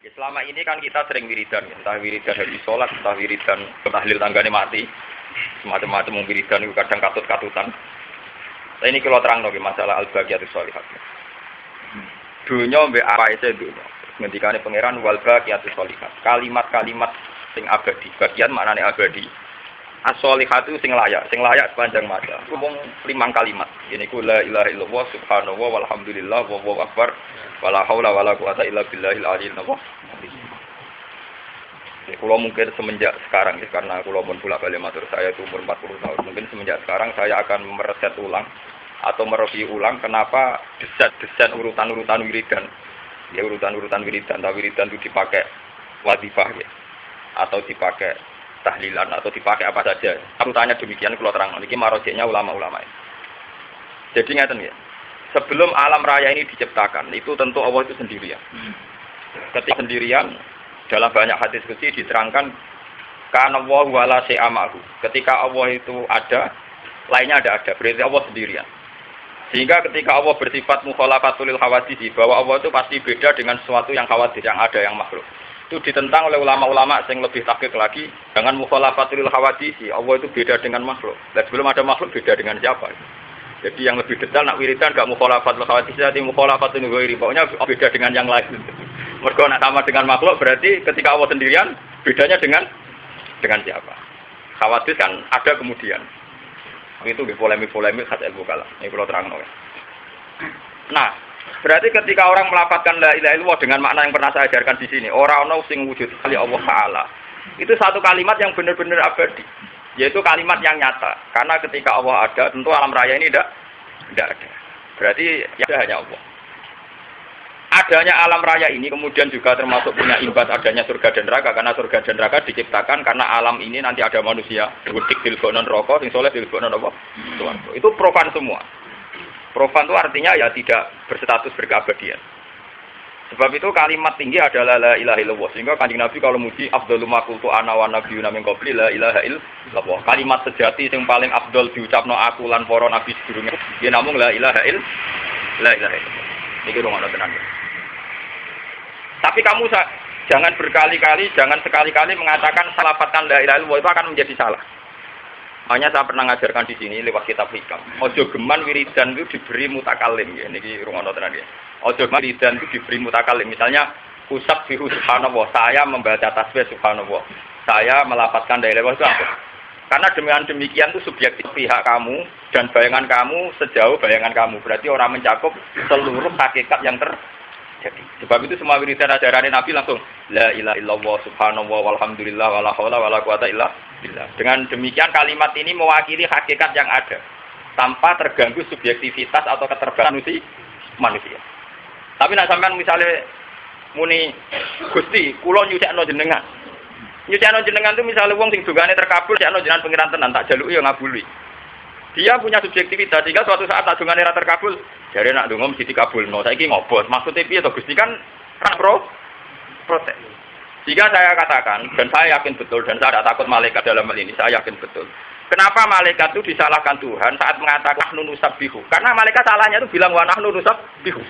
Ya, selama ini kan kita sering wiridan, entah wiridan habis sholat, entah wiridan tahlil tanggane mati, semacam-macam wiridan itu kadang katut-katutan. Nah, ini kalau terang lagi masalah al-baqiyatus sholihat. Dunia mbek apa aja dunia. Ngendikane pangeran wal baqiyatus sholihat. Kalimat-kalimat sing abadi, bagian maknane abadi. As-sholihat itu sing layak sepanjang masa. Ngomong 5 kalimat. Ini ku la ilaha illallah subhanallah walhamdulillah wallahu akbar wala haula wala quwata illa billahil aliyil azim. Kalau mungkin semenjak sekarang, karena kalau pun pula balik matur saya itu umur 40 tahun, mungkin semenjak sekarang saya akan mereset ulang atau mereview ulang kenapa desain urutan-urutan wiridan. Ya urutan-urutan wiridan, tapi wiridan itu dipakai wadifah ya, atau dipakai tahlilan atau dipakai apa saja. Urutannya demikian kalau terang. Ini marojeknya ulama-ulama. Jadi ngeten ya. Sebelum alam raya ini diciptakan, itu tentu Allah itu sendirian. Ketika sendirian, dalam banyak hadis suci diterangkan kana wa wala syai'amahu. Ketika Allah itu ada, lainnya ada. Berarti Allah sendirian. Sehingga ketika Allah bersifat mukhalafatul hawadits, bahwa Allah itu pasti beda dengan sesuatu yang khawatir, yang ada, yang makhluk. Itu ditentang oleh ulama-ulama yang lebih tahqiq lagi dengan mukhalafatul hawadits. Allah itu beda dengan makhluk. Dan sebelum ada makhluk beda dengan siapa? Jadi yang lebih detail nak wiridan gak mukhalafatul hawadits, jadi mukhalafatul ghairi. Pokoknya beda dengan yang lain. Mergo nak sama dengan makhluk berarti ketika Allah sendirian bedanya dengan siapa? Hawadits kan ada kemudian. Itu polemik-polemik khas ilmu kalam. Ini kalau terang ya. Nah, berarti ketika orang melafazkan la ilaha illallah dengan makna yang pernah saya ajarkan di sini, ora ana sing wujud kali Allah Taala. Itu satu kalimat yang benar-benar abadi, yaitu kalimat yang nyata. Karena ketika Allah ada, tentu alam raya ini tidak ada. Berarti ya hanya Allah. Adanya alam raya ini kemudian juga termasuk punya imbas adanya surga dan neraka, karena surga dan neraka diciptakan karena alam ini nanti ada manusia. Wedik dilbonon rokok, sing soleh dilbonon apa? Itu profan semua. Profan itu artinya ya tidak berstatus berkeabadian. Sebab itu kalimat tinggi adalah la ilaha illallah. Sehingga Kanjeng Nabi kalau muji afdhalu ma qultu ana wa nabiyyuna min qabli la ilaha illallah. Kalimat sejati yang paling afdal diucapno aku lan para nabi sedurunge ya namung la ilaha illallah. Niki rumakno tenan. Tapi kamu jangan berkali-kali, jangan sekali-kali mengatakan salafatkan la ilaha illallah, itu akan menjadi salah. Makanya saya pernah ngajarkan di sini lewat kitab hikam. Ojo geman wiridan itu diberi mutakalim ya. Niki rungono tenan ya. Ojo geman wiridan itu diberi mutakalim. Misalnya usab bihu subhanallah, saya membaca tasbih subhanallah. Saya melafazkan la ilaha illallah itu apa? Karena dengan demikian itu subjektif pihak kamu dan bayangan kamu sejauh bayangan kamu. Berarti orang mencakup seluruh hakikat yang terjadi. Sebab itu semua wiridan ajaran Nabi langsung la ilaha illallah subhanallah walhamdulillah wala haula wala quwata illa billah. Dengan demikian kalimat ini mewakili hakikat yang ada tanpa terganggu subjektivitas atau keterbatasan manusia. Tapi nak sampean misalnya muni Gusti, kula nyucekno jenengan. Nyucekno jenengan itu misalnya wong sing dungane terkabul, nyucekno jenengan pengiran tenan tak jaluki ya ngabuli. Dia punya subjektivitas, sehingga suatu saat tak dungane ra terkabul, jare nak donga mesti dikabulno. Saiki ngobos, maksudnya piye to Gusti kan protes. Jika saya katakan, dan saya yakin betul, dan saya tidak takut malaikat dalam hal ini, saya yakin betul. Kenapa malaikat itu disalahkan Tuhan saat mengatakan nahnu nusabbihu? Karena malaikat salahnya itu bilang wa nahnu nusabbihu.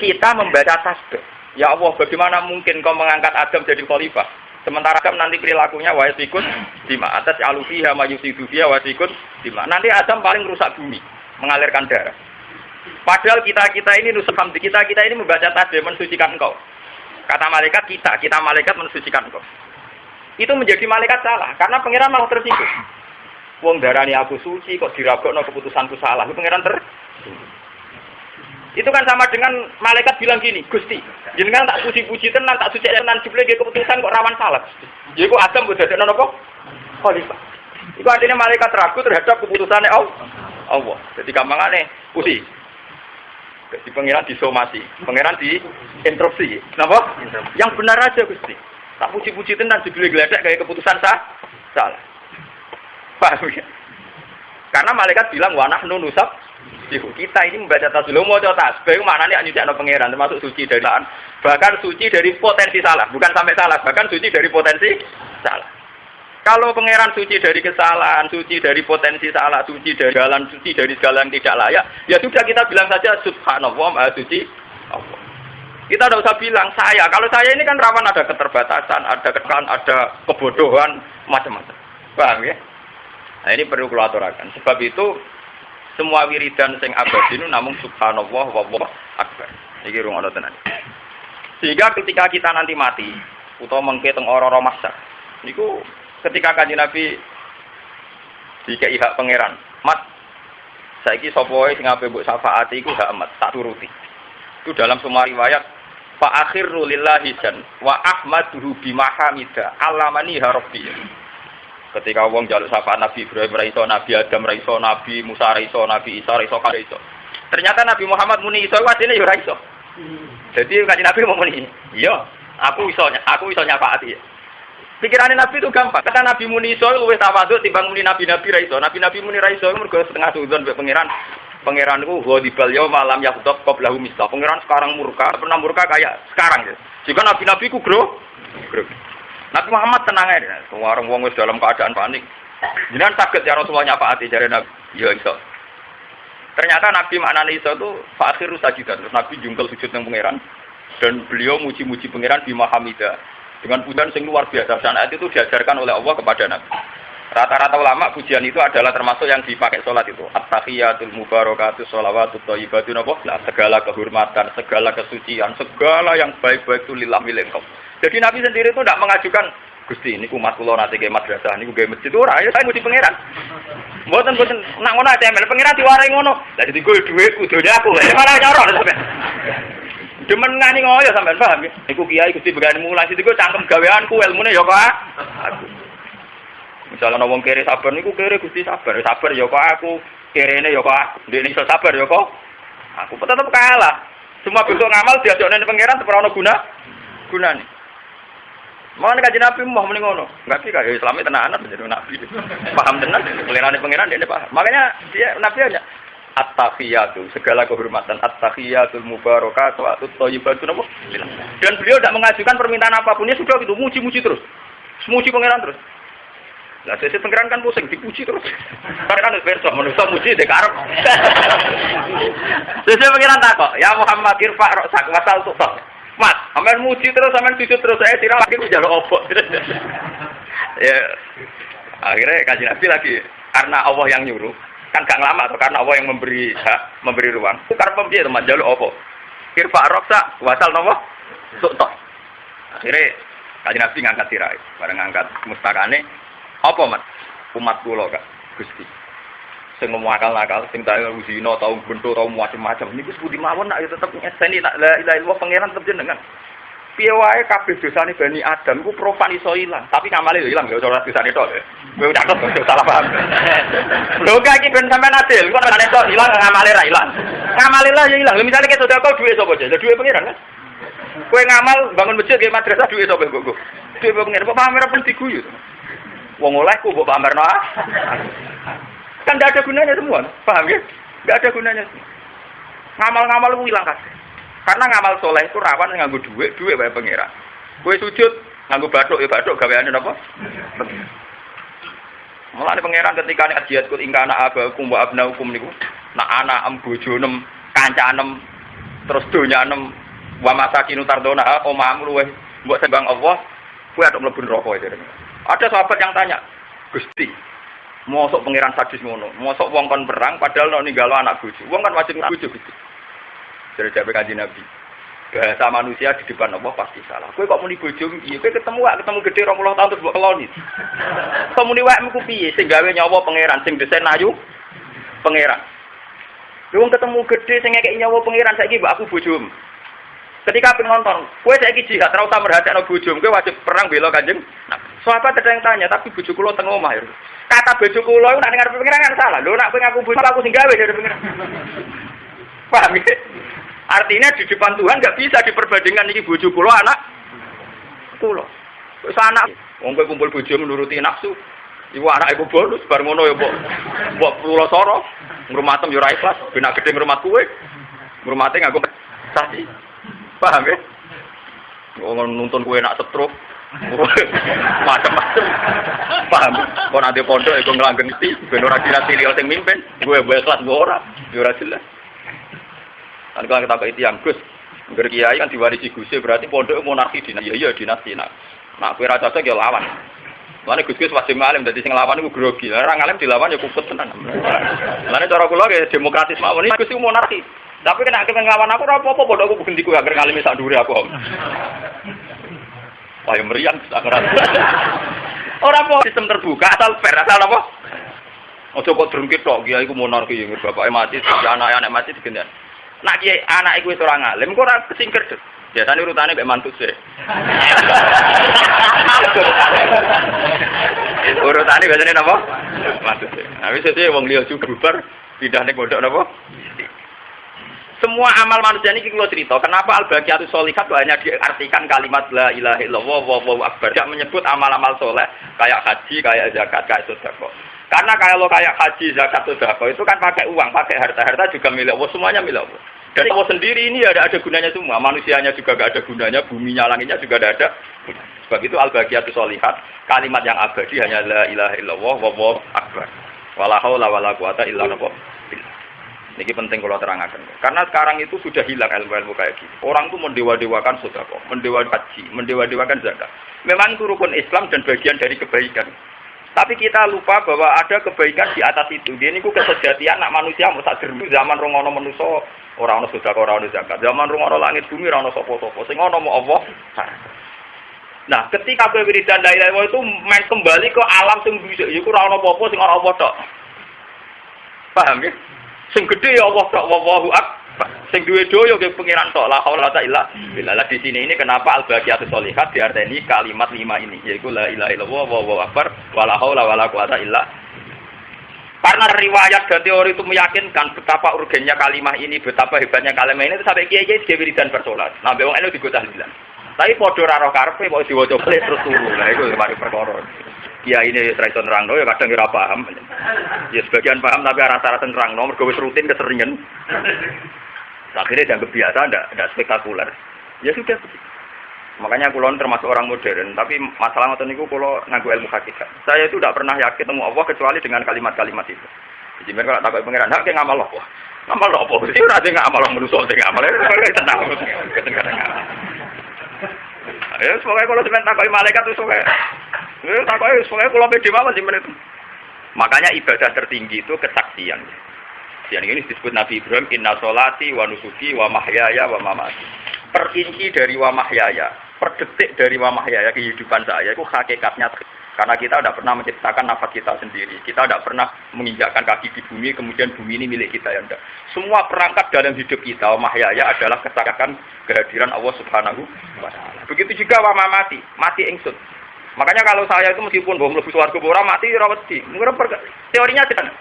Kita membaca tasbih. Ya Allah, bagaimana mungkin kau mengangkat Adam jadi khalifah? Sementara Adam nanti perilakunya wasikun dima atas alufiha mayusidu fiha wasikun dima. Nanti Adam paling rusak bumi, mengalirkan darah. Padahal kita ini nusabam kita ini membaca tasbih mensucikan engkau. Kata malaikat kita malaikat mensucikan engkau. Itu menjadi malaikat salah karena pangeran malah tersinggung. Wong darani aku suci kok diragokno keputusanku salah. Itu pangeran Itu kan sama dengan malaikat bilang gini, Gusti, jenengan tak puji-puji tenan, tak suci tenan, jebule keputusan kok rawan salah. Ya iku Adam kok dadekno napa? Khalifah. Iku artinya malaikat ragu terhadap keputusannya Allah. Jadi gampangane puji. Jadi pangeran disomasi, pangeran diinterupsi. Napa? Yang benar aja Gusti. Tak puji-puji tenan jebule gledek kayak keputusan salah. Paham ya? Karena malaikat bilang wa nahnu nusab kita ini membaca tasbih, mau tasbih maknanya nyucikno pangeran termasuk suci dari kesalahan, bahkan suci dari potensi salah, bukan sampai salah, bahkan suci dari potensi salah. Kalau pangeran suci dari kesalahan, suci dari potensi salah, suci dari segala yang tidak layak, ya sudah kita bilang saja subhanallah maha suci Allah. Kita tidak usah bilang saya. Kalau saya ini kan rawan ada keterbatasan, ada kekan, ada kebodohan, macam-macam. Paham ya? Nah ini perlu kula aturaken. Sebab itu semua wiridan sing abadi itu namung subhanallah wallahu akbar. Iki rungono tenan. Sehingga ketika kita nanti mati utawa mengke teng ora-ora mahsyar niku ketika Kanjeng Nabi dikei hak pangeran, "Mat, saiki sapa wae sing ape mbok syafaati iku hak amat tak turuti." Itu dalam semua riwayat fa akhiru lillahi jan wa ahmaduhu bimahamida alamani rabbi. Ketika wong njaluk syafaat Nabi Ibrahim ra iso, Nabi Adam ra iso, Nabi Musa ra iso, Nabi Isa ra iso, kabeh iso. Ternyata Nabi Muhammad muni iso wadine ya ora iso. Jadi Kanjeng Nabi mau muni, "Iya, aku iso nyafaati." Pikirannya Nabi itu gampang. Kata Nabi muni iso luwih tawadhu timbang muni nabi-nabi ra iso. Nabi-nabi muni ra iso mergo setengah sudzon mbek pangeran. Pangeran iku ghadibal yauma lam yaghdab qablahu misla. Pangeran sekarang murka, pernah murka kayak sekarang ya. Jika nabi-nabi ku grog. Nabi Muhammad tenang aja. Semua orang wong wis dalam keadaan panik. Jenengan saged ya Rasulullah nyafaati jare Nabi. Ya iso. Ternyata Nabi maknane iso itu fakhiru sajidan. Terus Nabi jungkel sujud nang pangeran dan beliau muji-muji pangeran di Mahamida dengan pujian sing luar biasa. Saat itu diajarkan oleh Allah kepada Nabi. Rata-rata ulama pujian itu adalah termasuk yang dipakai sholat itu. At-tahiyatul mubarakatus sholawatut thayyibatun apa? Nah, segala kehormatan, segala kesucian, segala yang baik-baik itu lillah milik Engkau. Jadi Nabi sendiri itu tidak mengajukan Gusti ini umat kula nate ke madrasah niku gawe masjid ora ya saya muji pangeran. Mboten nak ngono ate mel pangeran diwarai ngono. Lah dadi kowe dhuwitku dene aku. Ya malah nyoro sampean. Demen ngani ngoyo sampean paham ya. Iku kiai Gusti begane mulang situ cangkem gaweanku ilmune ya kok aku. Misalnya wong kere sabar niku kere Gusti sabar ya kok aku. Kerene ya kok aku. Ndek iso sabar ya kok. Aku tetep kalah. Semua bentuk ngamal diajakne pangeran ora ono gunane. Mana Kanjeng Nabi mau muni ngono. Enggak sih kayak Islami tenanan jadi nabi. Paham tenan pelirane pangeran dia paham. Makanya dia nabi aja at-tahiyatu segala kehormatan at-tahiyatul mubarakatuh wa at-thayyibatun apa? Dan beliau tidak mengajukan permintaan apapun ya sudah gitu muji-muji terus. Muji pangeran terus. Lah sesuk pangeran kan pusing dipuji terus. Karena verso manusia muji dek arep. Sesuk pangeran takok, "Ya Muhammad irfa ra'sak wasal tuh." Mat, sampean muji terus, sampean sujud terus, saya tidak lagi njaluk opo. Ya, akhirnya Kanjeng Nabi lagi karena Allah yang nyuruh, kan gak ngelama atau karena Allah yang memberi hak, memberi ruang. Karena piye teman njaluk opo? Irfa roksa, wasal nopo? Sukto. Akhirnya Kanjeng Nabi ngangkat tirai, bareng ngangkat mustakane. Apa mat? Umat kula Kak, Gusti. Sing ngomong akal-akal, sing tau zina, tau bentuk, tau macam-macam. Niku sebudi mawon nak ya tetep nyeseni nak la ilaha illallah pangeran tetep jenengan. Piye wae kabeh dosane Bani Adam iku profan iso ilang, tapi ngamale yo ilang ya ora dosane tok. Kowe catet salah paham. Lho gak iki ben sampean adil, kok nek tok ilang ngamale ra ilang. Ngamale lah ya ilang. Lha misale ketok kok duwe sapa aja? Duwe pangeran kan. Kowe ngamal bangun masjid ge madrasah duwe sapa kok? Duwe pangeran. Kok pamer pun diguyu. Wong olehku mbok pamerno. Kan tidak ada gunanya semua, paham ya? Tidak ada gunanya. Ngamal-ngamal itu hilang kasih. Karena ngamal soleh itu rawan nganggo duit bae pangeran. Kowe sujud nganggo bathuk ya bathuk gaweane napa? Mulane pangeran ketika nek jihad kut ingka anak abakum wa abnaukum niku, nak anak em bojo nem, kancanem, terus donya nem, wa masakinu tardona omahmu luweh mbok sembang Allah, kowe atok mlebu neraka itu. Ada sahabat yang tanya, "Gusti, mosok pangeran sadis ngono, mosok wong kon perang padahal nek ninggalo anak bojo. Wong kan wajib bojo gitu." Jadi jabe Kanjeng Nabi. Bahasa manusia di depan Allah pasti salah. Kowe kok muni bojo piye? Kowe ketemu gede 20 tahun terus mbok keloni. Kok muni wae ku piye sing gawe nyawa pangeran sing desain ayu pangeran. Wong ketemu gede sing ngekeki nyawa pangeran saiki mbok aku bojomu. Ketika penonton, kowe saiki jihad ora usah merhatekno bojomu, kowe wajib perang bela Kanjeng. Nah, sahabat ada yang tanya, tapi bojo kula teng omah ya. Kata bojo kula iku nek ngarep pengiran kan salah. Lho nek kowe ngaku bojo aku sing gawe dari pengiran. Paham ya? Artinya di depan Tuhan enggak bisa diperbandingkan iki bojo kula anak kula. Wis anak wong kowe kumpul bojo nuruti nafsu. Iku anak iku bonus bar ngono ya mbok kula soro. Ngrumatem yo ora ikhlas, ben gede ngrumat kowe. Ngrumate nganggo saksi. Paham ya? Wong nuntun kowe nak setruk. Macam-macam. Paham? Kok nanti pondok iku nglanggeng mesti ben ora dirasilio sing mimpin, gue kelas gue ora, yo ora jelas. Kan kalau kita kok itu yang Gus, Ngger kiai kan diwarisi Gusih berarti pondok monarki dinasti. Iya dinasti. Nah, kowe ra cocok ya lawan. Lane Gus wajib ngalim dadi sing lawan iku grogi. Ora ngalim dilawan ya kupet tenan. Lane cara kula ge demokratis mawon iki Gus monarki. Tapi kena nglawan aku ora apa-apa pondokku bugendiku gak ngalimi sak dhuwure aku. Wah, meriang sakrat. Ora apa sistem terbuka asal fair asal apa? Ojo kok drengkit tok kiai iku monarki ya bapake mati, anak mati digendhan. Nak kiai anak iku wis ora ngalim kok ora kesingkir. Biasane urutane mek mantu sih. Urutane biasane napa? Mantu sih. Nah wis sesuk wong liya juga bubar pindah ning pondok napa? Semua amal manusia ini kalau cerita, kenapa al-baqiyatus sholihat hanya diartikan kalimat la ilaha illallah wallahu akbar. Tidak menyebut amal-amal soleh kayak haji, kayak zakat, kayak sedekah. Karena kalau kayak haji, zakat, sedekah itu kan pakai uang, pakai harta juga milik Allah, semuanya milik Allah. Dan Allah sendiri ini ada gunanya semua, manusianya juga gak ada gunanya, buminya, langitnya juga tidak ada. Sebab itu al-baqiyatus sholihat, kalimat yang abadi hanya la ilaha illallah wallahu akbar. Wala haula wala quwata illa billah. Ini penting kalau terangkan. Karena sekarang itu sudah hilang ilmu-ilmu kayak gitu. Orang itu mendewa-dewakan sedekah, mendewa-dewakan haji, mendewa-dewakan zakat. Memang itu rukun Islam dan bagian dari kebaikan. Tapi kita lupa bahwa ada kebaikan di atas itu. Ini ku kesejatian nak manusia mesti dermu zaman rongono manusia orang ono sedekah, orang ono zakat. Zaman rongono langit bumi orang ono sapa-sapa. Sing ono mau Allah. Nah, ketika kowe wiridan la ilaha illallah itu main kembali ke alam sing bisa iku ora ono apa-apa sing ono apa tok. Paham ya? Sing gede ya Allah tok wallahu akbar. Sing duwe doyo ke pengiran tok la haula illa billah. Di sini ini kenapa al-baqiyatus sholihat diarteni kalimat 5 ini yaitu la ilaha illallah wallahu akbar wala haula wala quwata illa. Karena riwayat dan teori itu meyakinkan betapa urgennya kalimat ini, betapa hebatnya kalimat ini itu sampai kiai-kiai dhewe wiridan bersolat. Nah, wong elu digo tahlilan. Tapi padha ora roh karepe kok diwaca terus turu. Lah iku mari perkara. Ya ini tradisi nerangno ya kadang ora paham. Ya sebagian paham tapi rata-rata nerangno mergo wis rutin keseringan. Akhirnya dianggap biasa enggak spektakuler. Ya sudah. Makanya kula termasuk orang modern, tapi masalah ngoten niku kula nganggo ilmu hakikat. Saya itu tidak pernah yakin ketemu Allah kecuali dengan kalimat-kalimat itu. Jadi mereka tak takoki pangeran, hak ngamal apa? Ngamal apa? Sing ora sing ngamal manusa sing ngamal. Tenang. Ya semoga kalau sampeyan takoki malaikat wis oke. Takoki semoga kula pede mawon sampeyan itu. Makanya ibadah tertinggi itu kesaksian. Yang ini disebut Nabi Ibrahim, inna sholati wa nusuki wa mahyaya wa mamati. Per inci dari wa mahyaya, per detik dari wa mahyaya kehidupan saya itu hakikatnya. Karena kita tidak pernah menciptakan nafas kita sendiri. Kita tidak pernah menginjakkan kaki di bumi, kemudian bumi ini milik kita. Ya enggak. Semua perangkat dalam hidup kita, wa mahyaya adalah kesaksian kehadiran Allah Subhanahu wa ta'ala. Begitu juga wa mamati, mati ingsun. Makanya kalau saya itu meskipun belum mlebu swarga ora mati ora wedi. Teorinya tidak.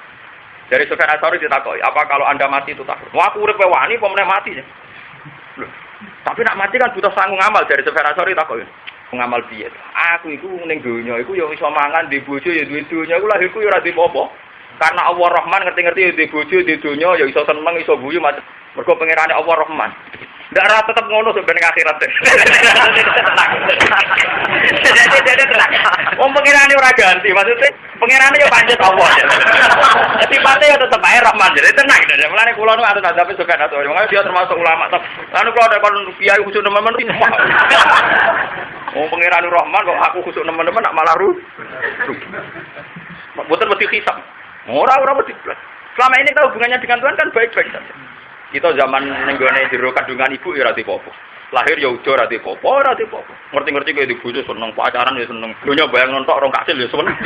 Dari Sufyan Ats-Tsauri ditakoki, apa kalau Anda mati itu takut? Wah, aku urip wani apa meneh mati. Loh, tapi nak mati kan butuh sanggung amal. Dari Sufyan Ats-Tsauri ditakoki, ngamal piye? Aku iku ning donya iku ya iso mangan di bojo ya duwe donya iku lahirku ya ora dipopo. Karena Allah Rahman ngerti-ngerti ya di bojo di donya ya iso seneng iso guyu macam mergo pangerane Allah Rahman. Ndak ora tetep ngono sampai akhirat. Jadi tenang. Wong pangerane ora ganti, maksudnya pangerane yo pancet Allah. Sifatnya yo tetep ae Rahman. Jadi tenang. Mulane kula nu atau nadape Sufyan Ats-Tsauri. Makanya dia termasuk ulama. Lalu kalau ada kon kiai khusus nemen-nemen itu. Wong pangerane Rahman kok aku khusus nemen-nemen nak malah ru. Boten mesti hisab. Ora mesti. Selama ini kalau hubungannya dengan Tuhan kan baik-baik saja. Kita zaman nenggone jero kandungan ibu ya ora dipopo. Lahir ya udah ora dipopo, ora dipopo. Ngerti-ngerti kowe dibojo seneng, pacaran ya seneng. Donya bayang nontok rong kasil ya seneng.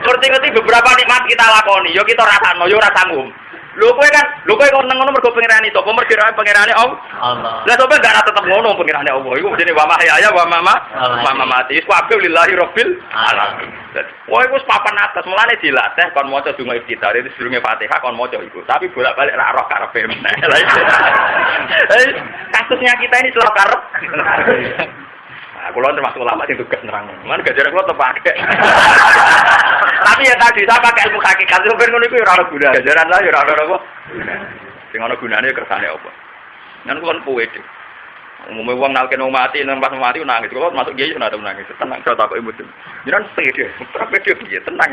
Ngerti-ngerti beberapa nikmat kita lakoni, ya kita rasakno, ya ora sanggup. Lho kowe kok neng ngono mergo pangerane sapa? Mergo pangerane Allah. Lah sapa gak tetep ngono pangerane Allah. Iku jenenge wa mahyaya wa mamati. Wis kabeh lillahi rabbil alamin. Wah iku papan atas mulane dilatih kon maca donga iftitah itu sedurunge Fatihah kon maca iku. Tapi bolak-balik ra roh karepe meneh. Kasusnya kita ini selalu karep. Aku lawan termasuk ulama sing tugas nerang. Mana gajaran kula tepake. Tapi ya tadi saya pakai ilmu hakikat itu ben ngono iku ya ora ono gunane. Gajaran lah ya ora ono apa. Sing ono gunane kersane apa. Nan kula puwe. Umumnya uang nalken mati, pas mati nangis. Kalau masuk kiai sudah ada menangis. Tenang, saya takut ibu tuh. Jangan pede, tenang.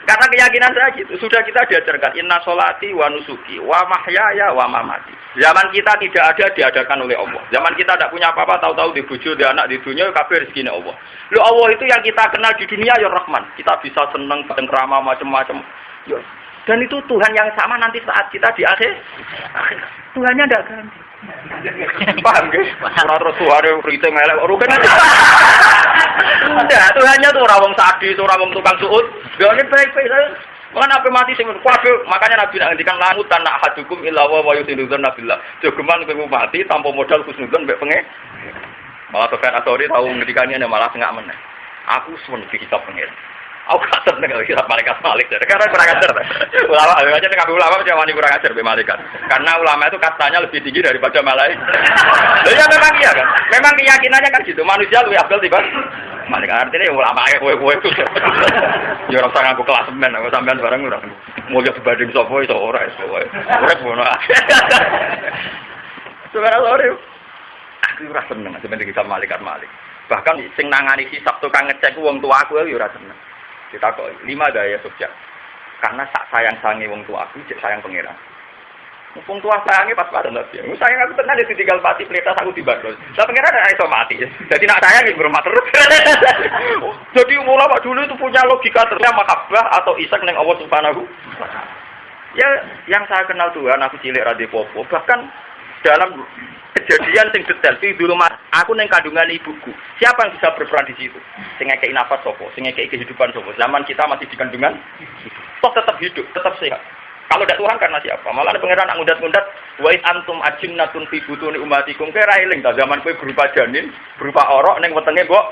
Karena keyakinan saya gitu. Sudah kita diajarkan inna sholati wa nusuki wa mahyaya wa mamati. Zaman kita tidak ada diadakan oleh Allah. Zaman kita tidak punya apa-apa, tahu-tahu di bojo, di anak, di dunia, kabeh rezekine Allah. Lu Allah itu yang kita kenal di dunia ya Rahman. Kita bisa seneng, bercengkrama macam-macam. Ya. Dan itu Tuhan yang sama nanti saat kita di akhir. Tuhannya tidak ganti. Paham guys? Ora terus Tuhan rite melek rugen aja. Enggak, Tuhannya tuh ora wong sadis, ora wong tukang suud. Ya ini baik-baik saja. Mana apa mati sing kabeh, makanya Nabi ngendikan lamutan ahadukum illa wa yusinudzan nabillah. Jogeman kowe mati tanpa modal husnudzon mbek penge. Malah Sofyan Atsori tahu ngendikane malah tengah meneh. Aku suwun dikitab pengen. Aku kasar dengan kitab malaikat Malik. Karena kurang ajar. Ulama, aja dengan ulama jangan kurang ajar be malaikat. Karena ulama itu kastanya lebih tinggi daripada malaikat. Ya memang iya kan. Memang keyakinannya kan gitu. Manusia lebih afdal dibanding malaikat. Artinya ulama kayak kowe itu. Ya ora usah ngaku kelas men, aku sampean bareng ora. Mulya dibanding sapa iso ora iso wae. Urip ngono. Subhanallah. Aku ora seneng sebenarnya kitab malaikat Malik. Bahkan sing nangani hisab tukang ngecek wong tua aku ya ora seneng. Kita kok 5 daya sukses. Karena sak sayang-sayange wong tua aku, cek sayang pangeran. Wong tua sayange pas padha Nabi. Sayang aku tenan ditinggal mati pletas aku dibadol. Lah pangeran ora iso mati. Jadi nak sayang iki berumah terus. Jadi ulama dulu itu punya logika ternyata mahabbah atau isak ning Allah Subhanahu. Ya yang saya kenal Tuhan aku cilik ra popo. Bahkan dalam kejadian sing detail iki dulu aku neng kandungan ibuku. Siapa yang bisa berperan di situ? Sing ngekeki nafas sapa? Sing ngekeki kehidupan sapa? Zaman kita masih di kandungan, toh tetap hidup, tetap sehat. Kalau tidak Tuhan karena siapa? Malah pangeran nak ngundat-ngundat wa in antum ajinnatun fi butuni ummatikum kira eling ta zaman kowe berupa janin, berupa orok ning wetenge mbok.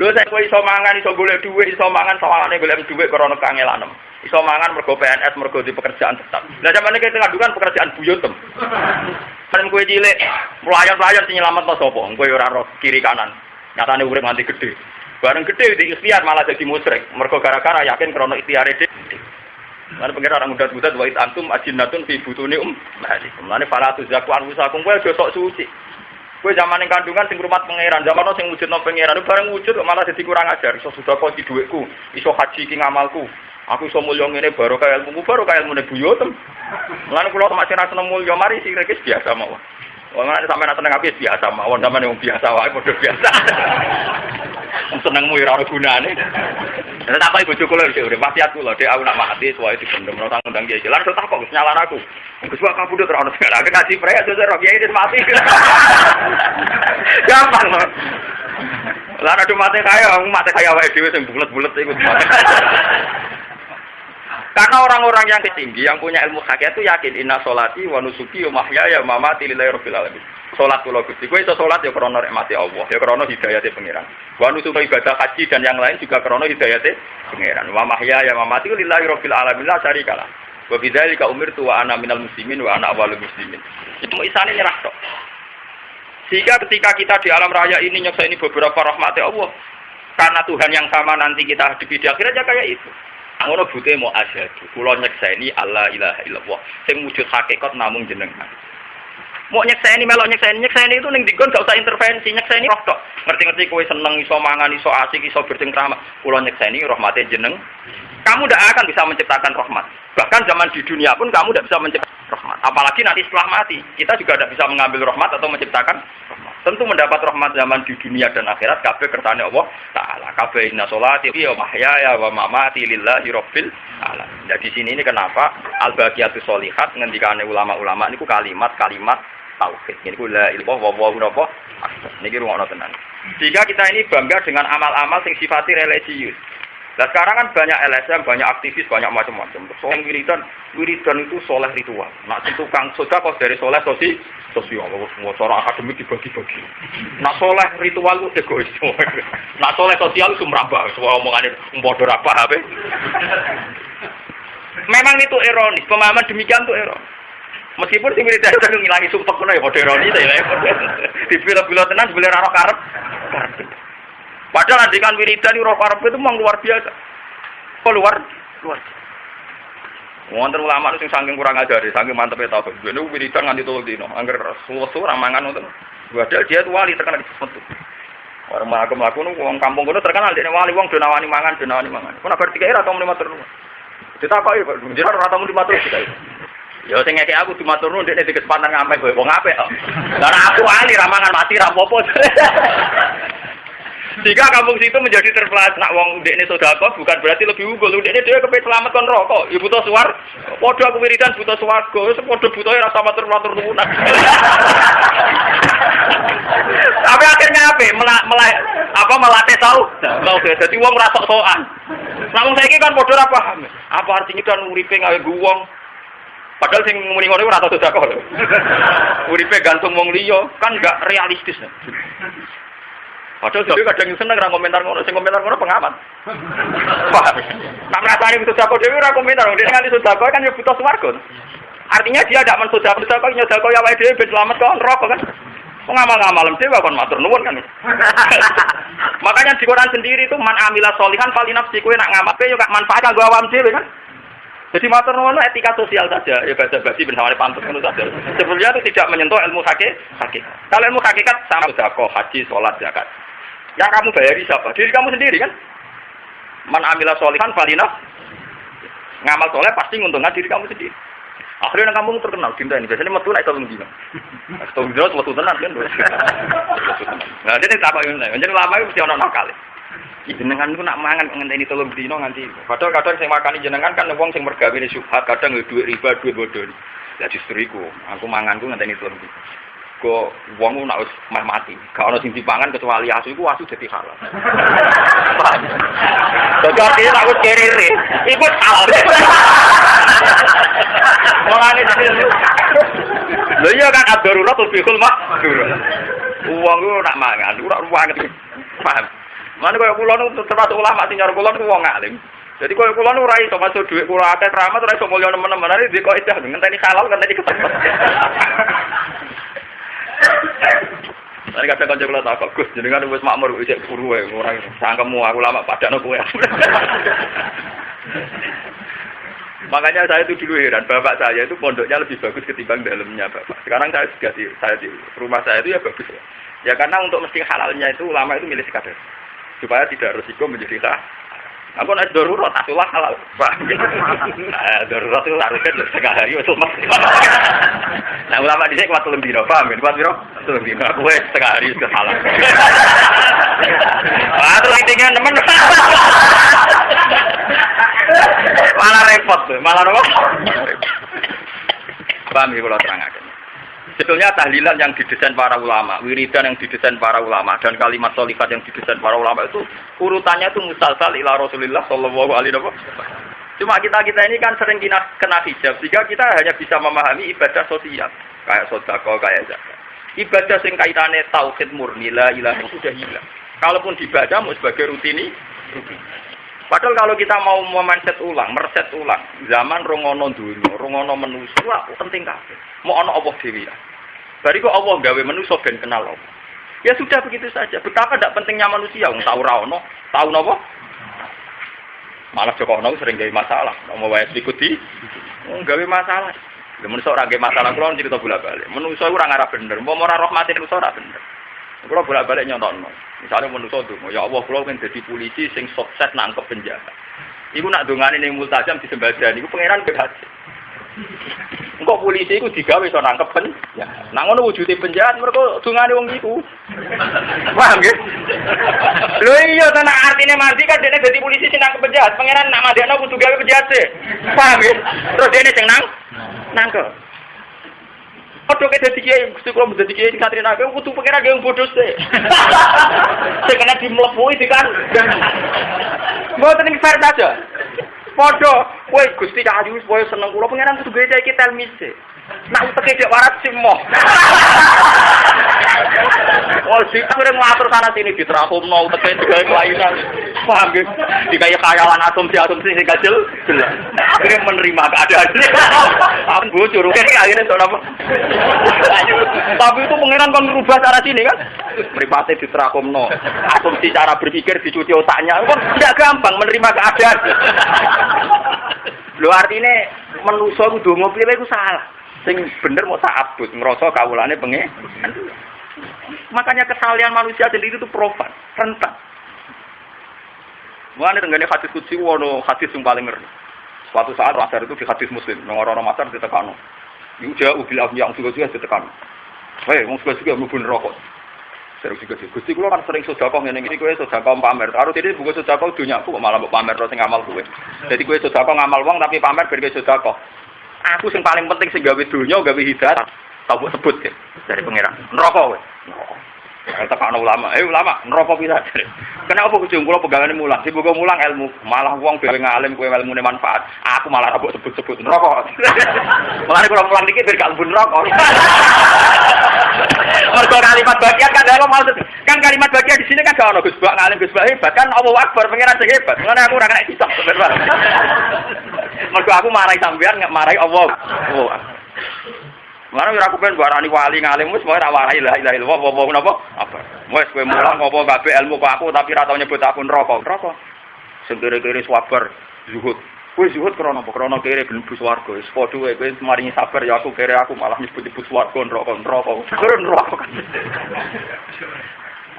Lho saya kowe iso mangan, iso golek dhuwit, iso mangan sawangane golek dhuwit krana kangelanem. Iso mangan mergo PNS, mergo di pekerjaan tetap. Lah zaman iki kandungan pekerjaan buyutem. Kan kowe cilik, melayan-melayan sing nyelametno sapa? Kowe ora roh kiri kanan. Nyatane urip nganti gede. Bareng gede di ikhtiar malah jadi musyrik. Mergo gara-gara yakin krana ikhtiare dhewe. Lan pengen orang muda-muda wa antum ajinnatun fi butuni ummahatikum. Lan fala tuzaku anfusakum kowe aja sok suci. Kowe zaman ning kandungan sing ngrumat pangeran, zaman sing wujudno pangeran bareng wujud malah dadi kurang ajar. Iso sedekah di dhuwitku, iso haji ki ngamalku. Aku iso mulya ngene barokah ilmuku, barokah ilmune buyutem. Lan kula masih ra seneng mulya mari sing iki biasa mawon. Wong nek sampeyan seneng apik biasa mawon, sampeyan wong biasa wae padha biasa. Senengmu ora ono gunane. Nek tak bojo kula iki urip wasiat kula, dek aku nak mati suwae dipendem nang undang kiai. Lan tak kok nyalan aku. Gus wae kabudut ora ono segala ngaji prek aja ora kiai wis mati. Gampang lho. Lah ada mate kaya wae dhewe sing bulet-bulet iku. Karena orang-orang yang tinggi, yang punya ilmu hakikat itu yakin inna sholati wa nusuki wa mahyaya wa mamati lillahi rabbil alamin. Salat kula Gusti, kowe iso salat ya krana nikmate Allah, ya krana hidayate pangeran. Wa nusuki ibadah haji dan yang lain juga krana hidayate pangeran. Wa mahyaya wa mamati lillahi rabbil alamin la syarikalah. Wa bidzalika umirtu wa ana minal muslimin wa ana awwalul muslimin. Itu isane nyerah tok. Sehingga ketika kita di alam raya ini nyekseni beberapa rahmat Allah, karena Tuhan yang sama nanti kita hadapi di akhirat ya kayak itu. Ngono bute mau asyhadu, kula nyekseni Allah ilaha illallah, sing wujud hakikat namung jenengan. Mau nyekseni melok nyekseni itu ning dikon gak usah intervensi, nyekseni roh tok. Ngerti-ngerti kowe seneng iso mangan, iso asik, iso bercengkrama, kula nyekseni rahmate jeneng. Kamu tidak akan bisa menciptakan rahmat. Bahkan zaman di dunia pun kamu tidak bisa menciptakan rahmat. Apalagi nanti setelah mati, kita juga tidak bisa mengambil rahmat atau menciptakan rahmat. Tentu mendapat rahmat zaman di dunia dan akhirat kabeh kersane Allah Taala. Kabeh inna sholati wa mahyaya wa mamati lillahi rabbil alamin. Nah di sini ini kenapa al-baqiyatus sholihat ngendikane ulama-ulama niku kalimat-kalimat tauhid. Niku la ilaha illallah napa? Niki rungokno tenan. Jika kita ini bangga dengan amal-amal sing sifatnya religius. Nah sekarang kan banyak LSM, banyak aktivis, banyak macam-macam. Soal wiridan itu soleh ritual. Nak tukang sedekah dari soleh sosial, semua cara akademik dibagi-bagi. Nak soleh ritual itu egois. Nak soleh sosial itu merambah. Semua omongannya bodoh apa apa. Memang itu ironis. Pemahaman demikian itu ironis. Meskipun si militer itu ngilangi sumpah kuno ya bodoh ironis. Di film-film tenan boleh raro karep. Padahal adikan wiridan di roh Arab itu memang luar biasa. Kok luar? Wonten ulama sing saking kurang ajar, saking mantep ta. Dene wiridan nganti 3 dino. Angger suwe-suwe ra mangan ngoten. Padahal dia itu wali terkenal di sesuatu. Orang mlaku nu wong kampung kono terkenal dene wali wong do nawani mangan. Kok nek bertiga ora tau muni matur nuwun. Ditakoki kok jenengan ora tau muni matur dikai. Ya sing ngeke aku di matur nuwun dekne dikesempatan ngamek kowe wong apik kok. Lah aku wali ra mangan mati ra apa-apa. Jika kampung situ menjadi terpelajar, nak wong dekne sedekah bukan berarti lebih unggul. Dekne dhewe kepen selamat kon rokok. Ya butuh suwar. Padha aku wiridan butuh swarga. Wis padha butuhe rasa matur nuwun. Tapi akhirnya melatih tahu. Dadi wong ora sok-sokan. Namun saiki kan padha ora paham. Apa artinya kan uripe gawe guwong? Padahal sing muni ngono ora tau sedekah lho. Uripe gantung wong liya kan enggak realistis. Padahal dhewe kadang seneng ra komentar ngono, sing komentar ngono pengamat. Paham. Nak ngrasani sedekah dhewe ora komentar, dhewe nganti sedekah kan ya butuh swarga. Artinya dia tidak mensedekah nyedekah ya awake dhewe ben selamat kok neraka kan. Ngamal-ngamal dhewe kon matur nuwun kan. Makanya di Quran sendiri itu man amila sholihan fali nafsi kowe nak ngamape yo gak manfaat kanggo awam dhewe kan. Jadi matur nuwun etika sosial saja, ya basa-basi bersama pantun itu saja. Sebenarnya itu tidak menyentuh ilmu hakikat. Kalau ilmu hakikat sama sedekah, haji, salat, zakat. Yang kamu bayari siapa? Diri kamu sendiri kan? Man amila sholihan fali nafsi. Ngamal soleh pasti nguntungkan diri kamu sendiri. Akhirnya nang kampung terkenal dinta ini. Biasanya metu nek 3 dina. 3 dina metu tenan kan. Nah, dene tak kok ngene. Jeneng lama iku mesti ana nakal. Jenengan niku nak mangan ngenteni 3 dina nganti. Padahal kadang sing makani jenengan kan wong sing mergawene syubhat, kadang duit riba, duit bodho. Lah justru iku, aku manganku ngenteni 3 dina. Kok wong nak wis mati. Gak ana sing dipangan kecuali asu iku asu dadi halal. Dadi artine tak wis kerere. Iku halal. Mulane lho iya kan ad-darurat tubihul mahdzur. Wong ku nak mangan, ora ruwanget. Paham? Mane koyo kula nu termasuk ulama sing nyar kula nu wong alim. Jadi koyo kula nu ora iso masuk dhuwit kula akeh keramat ora iso mulya nemen-nemen ari di kok idah ngenteni halal ngenteni ketepet. Tadi kadang kanca kula takok, Gus jenengan wis makmur wis guru wae ora sangkemu aku lama padakno kowe. Makanya saya itu dulu heran, bapak saya itu pondoknya lebih bagus ketimbang dalamnya bapak. Sekarang saya di rumah saya itu ya bagus ya. Ya karena untuk mesti halalnya itu ulama itu milih sekadar. Supaya tidak risiko menjadi sah. Aku nak darurat asulah halal. Darurat itu harusnya setengah hari itu mas. Nah ulama di sini kuat 3 dino, paham? Kuat biro? 3 dino. Aku setengah hari itu halal. Wah, itu intinya teman. Malah repot tuh, malah apa? Paham ya kalau terangkan. Sebetulnya tahlilan yang didesain para ulama, wiridan yang didesain para ulama, dan kalimat sholihat yang didesain para ulama itu urutannya itu musalsal ila Rasulullah sallallahu alaihi wasallam. Cuma kita ini kan sering kena hijab, sehingga kita hanya bisa memahami ibadah sosial, kayak sedekah, kayak zakat. Ibadah sing kaitane tauhid murni la ilaha sudah hilang. Kalaupun dibaca mau sebagai rutin. Padahal kalau kita mau mereset ulang, zaman rongono dunya, rongono manusia, penting kabeh. Mau ana Allah dhewe ya. Bari kok Allah gawe manusia ben kenal Allah. Ya sudah begitu saja. Betapa tidak pentingnya manusia, wong tau ora ono, tau napa? Malah Joko Ono sering gawe masalah, mau wae ikuti. Gawe masalah. Lha manusia ora gawe masalah kula cerita bolak-balik. Manusia ora ngarep bener, mau ora rahmati manusia ora bener. Kula bolak-balik nyontokno. Misalnya manusia ndonga, ya Allah kula pengen dadi polisi sing sukses nangkep penjahat. Iku nak dongane ning multajam disembadani, iku pangeran berhasil. Engko polisi iku digawe iso nangkep penjahat. Nang ngono wujude penjahat mergo dongane wong iku. Paham nggih? Lho iya to nak artine mati kan dene dadi polisi sing nangkep penjahat. Pangeran nak mandekno kudu gawe penjahat sih. Paham nggih? Terus dene sing nangkep. Padha ke dadi kiai, Gusti kula dadi kiai sing santri nake kudu pengira ge bodoh sih. Sing kena dimlepui di kan. Mboten iki fair saja. Padha, kowe Gusti Cahayu kowe seneng kula pengiran kudu gawe iki telmis sih. Nak uteke dek waras simo. Oh, sik kure ngatur sana sini diterahumno uteke digawe kelainan. Paham nggih? Digawe khayalan asumsi sing gajel jelas. Akhirnya menerima keadaan. Aku bocor kene akhirnya sono apa? Tapi itu pengiran kon merubah cara sini kan? Mripate diterahumno. Asumsi cara berpikir dicuci otaknya. Kan tidak gampang menerima keadaan. Lho artine manusa ku donga piye iku salah. Sing bener mau ta'abbud, ngrasa kawulane pengen. Makanya kesalahan manusia sendiri itu profan, rentan. Mulane tenggane hadis qudsi wono hadis sing paling ngeri. Suatu saat Rasul itu di hadis Muslim, nang ora-ora masar ditekano. Yuja ubil yang suka-suka ditekano. Hei, wong suka-suka mlebu neraka. Terus juga Gusti kula kan sering sedekah ngene iki kowe sedekah pamer. Karo dene buku sedekah donyaku kok malah mbok pamer sing ngamal kowe. Dadi kowe sedekah ngamal wong tapi pamer ben kowe sedekah. Aku sing paling penting sing gawe donya, gawe hidayah. Tak mbok sebut dari pangeran. Neraka kowe. Tekan ulama, ulama neraka pira. Kenapa ujung kula pegangane mulang, dibuka mulang ilmu, malah wong dhewe ngalim kowe ilmune manfaat. Aku malah rabuk sebut-sebut neraka. Mulane kula mulang dikit ben gak mlebu neraka. Mergo kalimat bagian kan lho maksud. Kan kalimat bagian di sini kan gak ono Gus Bak ngalim Gus Bak hebat kan Allahu Akbar pangeran sing hebat. Mulane aku ora kena hisab sebenarnya. Mergo aku marahi sampean marahi Allah. Oh. Mana ora aku ben barani wali ngalim wis wae ora warai la ilaha illallah apa napa? Apa? Wis kowe mulang apa kabeh ilmu kok aku tapi ra tau nyebut aku neraka. Neraka. Sing kere-kere sabar, zuhud. Kowe zuhud krana apa? Krana kere mlebu swarga. Wis padha wae kowe maringi sabar ya aku kere aku malah nyebut-nyebut swarga neraka. Neraka.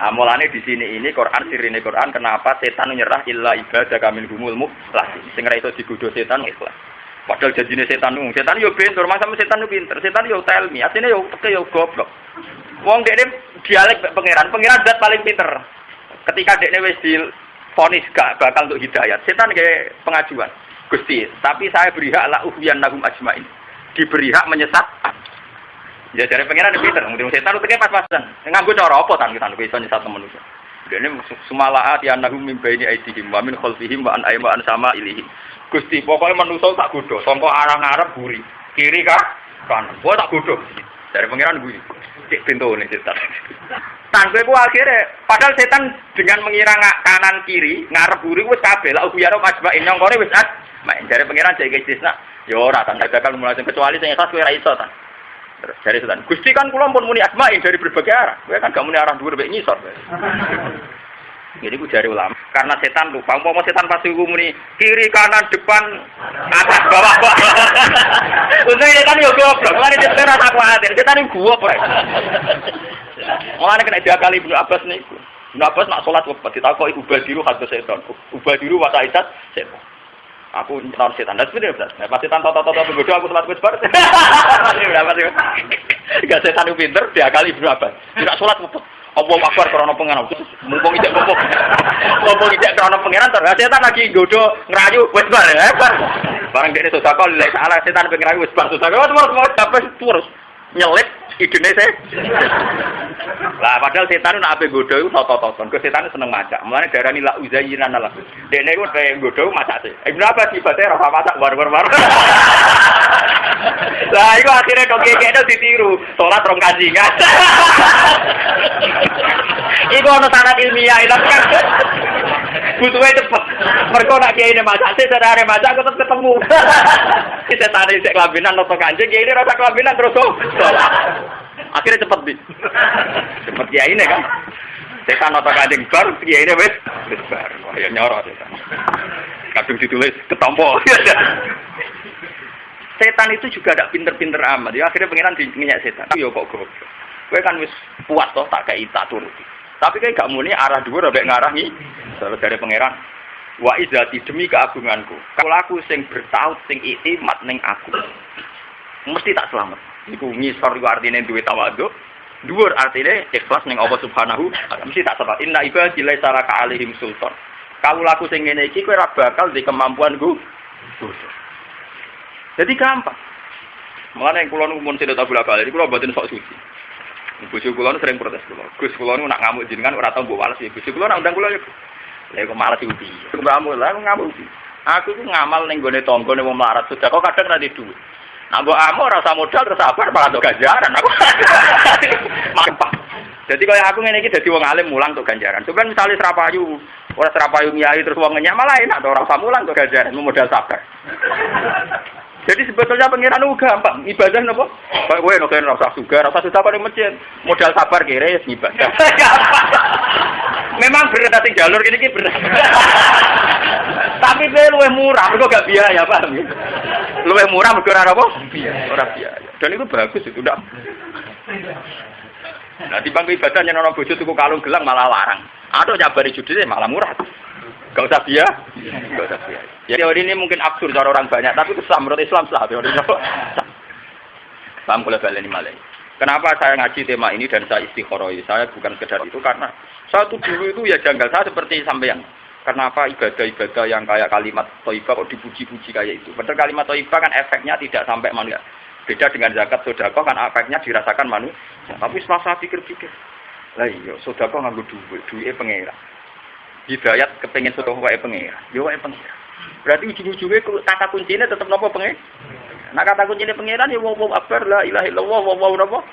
Amolane di sini ini Quran sirine Quran kenapa setan nyerah illa ibadah kamil humul mukhlasin. Sing ra iso digodho setan ikhlas. Padahal janjine setan yo pinter, masa setan yo pinter, setan yo telmi, asline yo teke yo goblok. Wong dekne dialek pangeran zat paling pinter. Ketika dekne wis divonis gak bakal untuk hidayat, setan kayak pengajuan. Gusti, tapi saya beri hak la uhyan lahum ajmain. Diberi hak menyesatkan. Ya dari pangeran pinter, mung setan teke pas-pasan. Nganggo cara apa tan kita iso nyesat manusia. Dene sumalaat ya nahum min baini aidihim wa min khalfihim wa an ayman sama ilihim. Gusti, pokoknya manusia tak godho, sangka arah-arah buri, kiri kah? Kanan. Gua tak godho. Dari pangeran buri. Cek pintone setan. Tanpa ku akhirnya, padahal setan dengan mengira kanan kiri, ngarep buri wis kabeh, la ubiyaro majma'in nyongkone wis main dari pangeran jek istisna. Ya ora tan bakal mulai kecuali sing ikhlas kowe ra iso tan. Terus dari setan. Gusti kan kula pun muni asma'in dari berbagai arah. Kowe kan gak muni arah dhuwur mek ngisor. Jadi aku cari ulama karena setan lupa. Mau setan pasti aku muni kiri kanan depan atas bawah. Untuk setan yo goblok. Mulane setan ora kuwatir. Setan iki gua apa. Mulane kena diakali Ibnu Abbas niku. Ibnu Abbas nak salat wepet ditakoki ubadiru hadza setan. Ubadiru wa sa'idat setan. Aku nonton setan. Dan sebenarnya benar. Nah, pas setan toto begodo aku salat wis bar. Gak setan pinter diakali Ibnu Abbas. Tidak salat wepet. Apa akbar krana pangeran. Mumpung ijek ngomong. Mumpung ijek krana pangeran terus setan lagi nggodho ngrayu wis bar ya. Barang dene sedekah lek salah setan pengen ngrayu wis bar sedekah terus nyelip idene se. Lah padahal setan nek ape nggodho iku toto-toton. Ke setan seneng masak. Mulane darani la uzayyinan lah. Dene iku pengen nggodho masak sih. Ibnu Abbas ibate ora masak bar. Lah iku akhirnya kok kene ditiru. Salat rong kajingan. Iku ana sanad ilmiah itu kan. Butuhe cepet. Mergo nek kiai masak sih sedare masak kok tetep ketemu. Setan iki kelambinan noto kanjeng kiai rasa kelambinan terus salat. Akhirnya cepet bi. Cepet kiai ini kan. Setan noto kanjeng bar kiai ini wis bar. Ya nyoro setan. Kadung ditulis ketompo. Setan itu juga ada pinter-pinter amat. Ya akhirnya pengiran minyak setan. Yo kok goblok. Kowe kan wis puas toh tak kei tak turuti. Tapi kowe gak muni arah dhuwur ambek ngarah iki. Terus dari pangeran wa izati demi keagunganku. Kalau aku sing bertaut sing iktimat ning aku. Mesti tak selamat. Iku ngisor iku artine duwe tawadhu. Dhuwur artine ikhlas ning Allah Subhanahu. Mesti tak selamat. Inna ibadi laisa laka alaihim sultan. Kalau aku sing ngene iki kowe ora bakal di kemampuanku. Jadi gampang. Mulane kula nu mun sida tabula bali, kula mboten sok suci. Bojo kula nu sering protes kula. Gus kula nu nak ngamuk jenengan ora tau mbok wales iki. Bojo kula nak undang kula yo. Lah kok malas iki piye? Ngamuk lah ngamuk. Aku ku ngamal ning gone tanggane wong melarat sedekah kok kadang ra di dhuwit. Nak mbok amuk ora usah modal terus sabar malah untuk ganjaran aku. Mantap. Jadi kaya aku ngene iki dadi wong alim mulang untuk ganjaran. Sampeyan misale serapayu, ora serapayu nyai terus wong ngenyak malah enak ora usah mulang untuk ganjaran, modal sabar. Jadi sebetulnya pengiran itu gampang, ibadah nopo. Kayak kowe nek ora usah sugar, ora usah susah ning masjid. Modal sabar kere ibadah. Memang berat ati jalur kene iki berat. Tapi kowe luwih murah, mergo gak biaya, paham ya? Luwih murah mergo ora apa? Ora biaya. Dan itu bagus itu ndak. Nah, di bangku ibadah nyenong bojo tuku kalung gelang malah larang. Aduh nyabari judulnya malah murah. Gak usah biaya. Gak usah biaya. Ya teori ini mungkin absurd cara orang banyak, tapi itu sah menurut Islam sah teori ini. Paham kula baleni malih. Kenapa saya ngaji tema ini dan saya istikharoi? Saya bukan sekedar itu karena saya tuh dulu itu ya janggal saya seperti sampean. Kenapa ibadah-ibadah yang kayak kalimat thayyibah kok dipuji-puji kayak itu? Padahal kalimat thayyibah kan efeknya tidak sampai manusia. Beda dengan zakat sedekah kan efeknya dirasakan manusia. Tapi setelah saya pikir-pikir, lah iya sedekah nganggo duit pengira. Hidayat kepengen sedekah wae pengira. Yo wae pengira. Berarti ujung-ujungnya kata kuncinya tetap napa pengira? Nah kata kuncinya pengiran ya wow akbar la ilaha illallah wow napa.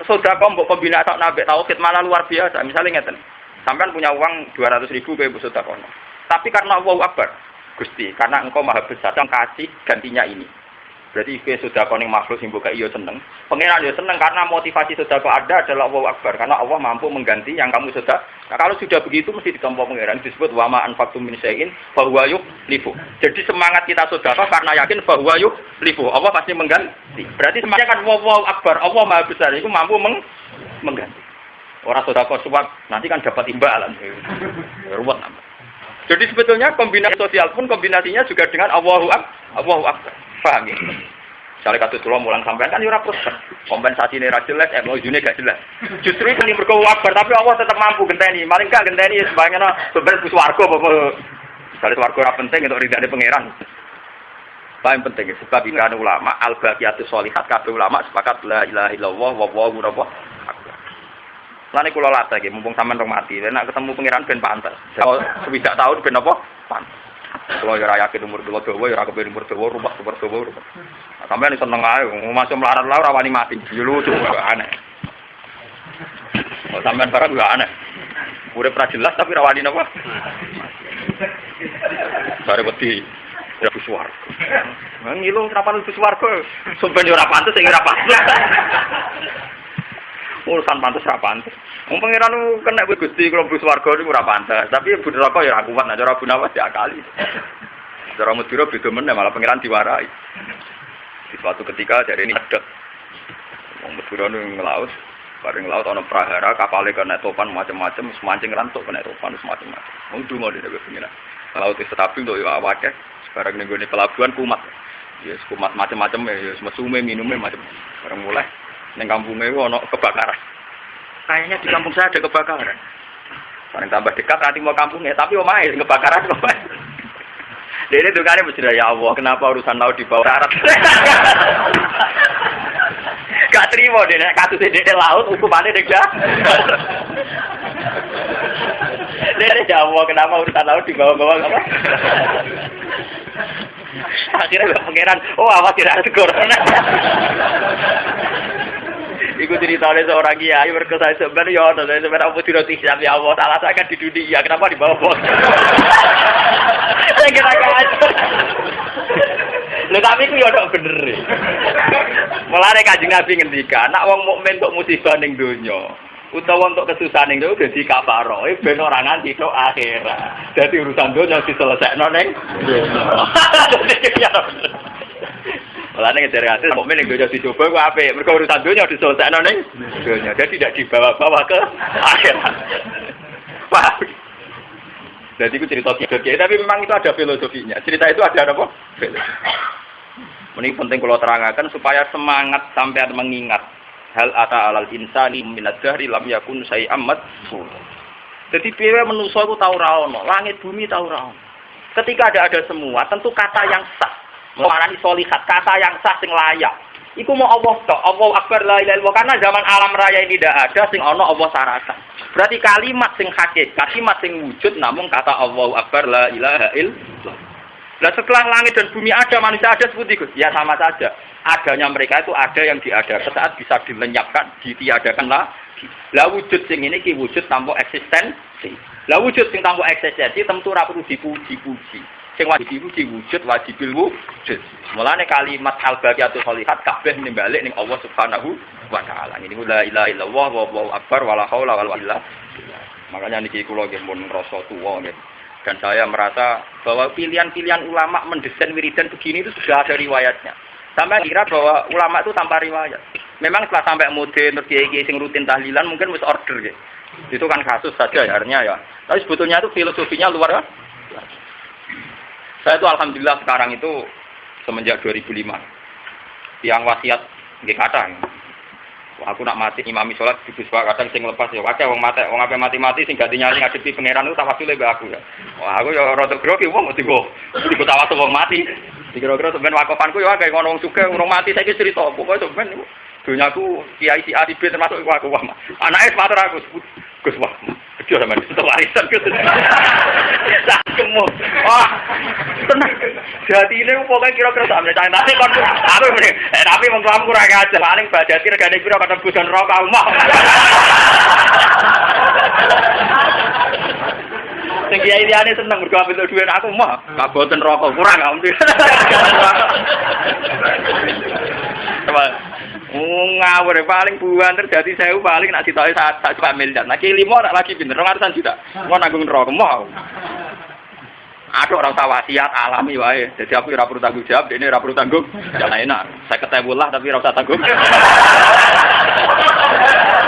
Sedekah mbok kombinasi nabi tauhid malah luar biasa. Misalnya ngeten. Sampean punya uang 200.000 kayak sedekah. Tapi karena wow akbar, Gusti, karena engkau maha besar, yang kasih gantinya ini. Berarti ke sedekah ning makhluk sing mbok iya seneng. Pengiran ya seneng karena motivasi sedekah ada adalah wow akbar, karena Allah mampu mengganti yang kamu sedekah. Nah, kalau sudah begitu mesti ditompo pengiran disebut wa ma anfaqtum min syai'in fa huwa yukhlifu. Jadi semangat kita sedekah karena yakin fa huwa yukhlifu. Allah pasti mengganti. Berarti semangatnya kan wow akbar, Allah maha besar itu mampu mengganti. Orang sedekah suap nanti kan dapat imbalan. Ruwet amat. Jadi sebetulnya kombinasi sosial pun kombinasinya juga dengan Allahu akbar. Paham ya? Misalnya kasus kula mulang sampean kan ora proses. Kompensasi ini ra jelas, ujune gak jelas. Justru itu yang berkau akbar, tapi Allah tetap mampu genteni. Maling gak genteni sebagian beban swarga apa. Misalnya swarga ora penting untuk ridane pangeran. Paling penting sebab ikan ulama al-baqiyatus sholihat kabeh ulama sepakat la ilaha illallah wallahu akbar. Lane kula latih nggih mumpung sampean rong mati, nek ketemu pangeran ben pantes. Sewidak tahun ben apa? Pantes. Kalau ya yakin umur dua ya rakyat umur dua rumah. Sampai ini seneng aja, masuk melarat lah rawani mati, lucu juga aneh. Oh sampai barang juga aneh. Udah pernah jelas tapi rawani apa? Sare peti, ya suar. Ngilung kenapa lu suar kok? Sampai ora pantes sing ora pantes. Urusan pantes ora pantes. Wong pangeran kena Gusti kula bus warga niku ora pantes, tapi Bu Neraka ya ora kuat, nek cara Bu Nawas diakali. Cara Mudira beda meneh malah pangeran diwarai. Di suatu ketika dari ini ada wong Mudira ngelaut, bareng laut ana prahara, kapale kena topan macam-macam, semancing rantuk kena topan macam-macam. Wong dungo dhewe pangeran. Laut wis stabil to ya awake, bareng ning gone pelabuhan kumat. Ya kumat macam-macam ya mesume minume macam. Bareng mulai ning kampunge ana kebakaran. Kayaknya di kampung saya ada kebakaran. Paling tambah dekat nanti mau kampungnya, tapi omahe kebakaran kok. Dene dukane bercerita ya Allah, kenapa urusan laut di bawah darat? Gak terima dene kasus dene laut hukumane dega. Dene ya Allah, kenapa urusan laut di bawah-bawah apa? Akhirnya pangeran, oh awas tidak ada corona. Iku ceritanya seorang kiai berkesai sebenarnya ya, saya sebenarnya aku tidak tapi Allah Taala saya kan di dunia, kenapa di bawah? Saya kira kacau. Lho tapi ku yo tok bener. Mulane Kanjeng Nabi ngendika, nek wong mukmin kok musibah ning donya, utawa untuk kesusahan ning donya dadi kafaroh, ben ora nganti tok akhirat. Dadi urusan donya diselesaikno ning donya. Mulane ngejere ati mukmin ning donya dicoba ku apik, mergo urusan donya diselesaikno ning donya. Jadi tidak dibawa-bawa ke akhirat. Wah. Jadi itu cerita kiai, tapi memang itu ada filosofinya. Cerita itu ada apa? Ini penting kalau terangkan supaya semangat sampai mengingat hal ata alal insani minad dahri lam yakun syai'am madhkur. Jadi piye manusa iku tau ora ono, langit bumi tau ora ono. Ketika ada semua, tentu kata yang sah, melarani sholihat, kata yang sah sing layak. Iku mau Allah tok, Allah akbar la ilaha illallah, karena zaman alam raya ini tidak ada sing ono Allah saratan. Berarti kalimat sing hakikat, kalimat sing wujud namun kata Allahu akbar la ilaha illallah. Nah setelah langit dan bumi ada, manusia ada seperti itu. Ya sama saja. Adanya mereka itu ada yang diadakan saat bisa dilenyapkan, ditiadakan lagi. Lah wujud sing ini ki wujud tanpa eksistensi. Lah wujud sing tanpa eksistensi tentu ora perlu dipuji-puji. Sing wajib dipuji wujud wajibil wujud. Mulane kalimat al-baqiyatus sholihat kabeh nimbalik ning Allah Subhanahu wa taala. Ini la ilaha illallah wallahu akbar wala haula wala quwwata illa billah. Makanya niki kula nggih mun ngrasa tuwa nggih. Dan saya merasa bahwa pilihan-pilihan ulama mendesain wiridan begini itu sudah ada riwayatnya. Sampai kira bahwa ulama itu tanpa riwayat. Memang setelah sampai mode terus kiai-kiai sing rutin tahlilan mungkin mesti order gitu. Itu kan kasus saja ya artinya ya. Tapi sebetulnya itu filosofinya luar ya. Saya itu alhamdulillah sekarang itu semenjak 2005 yang wasiat nggih kathah. Wah, aku nak mati imami sholat di Gus kadang sing lepas ya akeh wong ape mati-mati sing ganti nyali ngadepi pangeran itu tawasule mbek aku ya. Wah, aku ya rada grogi wong digo tawasul wong mati. Dikira-kira sampean wakofanku ya akeh ngono wong sugih urung mati saiki cerita. Pokoke sampean niku donyaku kiai si A di B termasuk aku wah. Anake matur aku Gus wah. Kecil sampean itu warisan Gus. Sakemu. Wah. Tenang. Jati ini pokoknya kira-kira sampe tapi kon tapi wong tuamu kurang aja paling bajati regane piro kata busan rokok omah. Sing kiai liyane seneng mergo apik duwe aku mah kaboten rokok kurang alhamdulillah. Ngawur paling buan terjadi saya paling nak ditoke sak miliar. Nah ki 5 nak lagi pinter 200 juta. Mau nanggung rokok mau. Aduh ora usah wasiat alami wae. Jadi aku ora perlu tanggung jawab, dene ora perlu tanggung. Jangan enak. 50.000 lah tapi ora usah tanggung.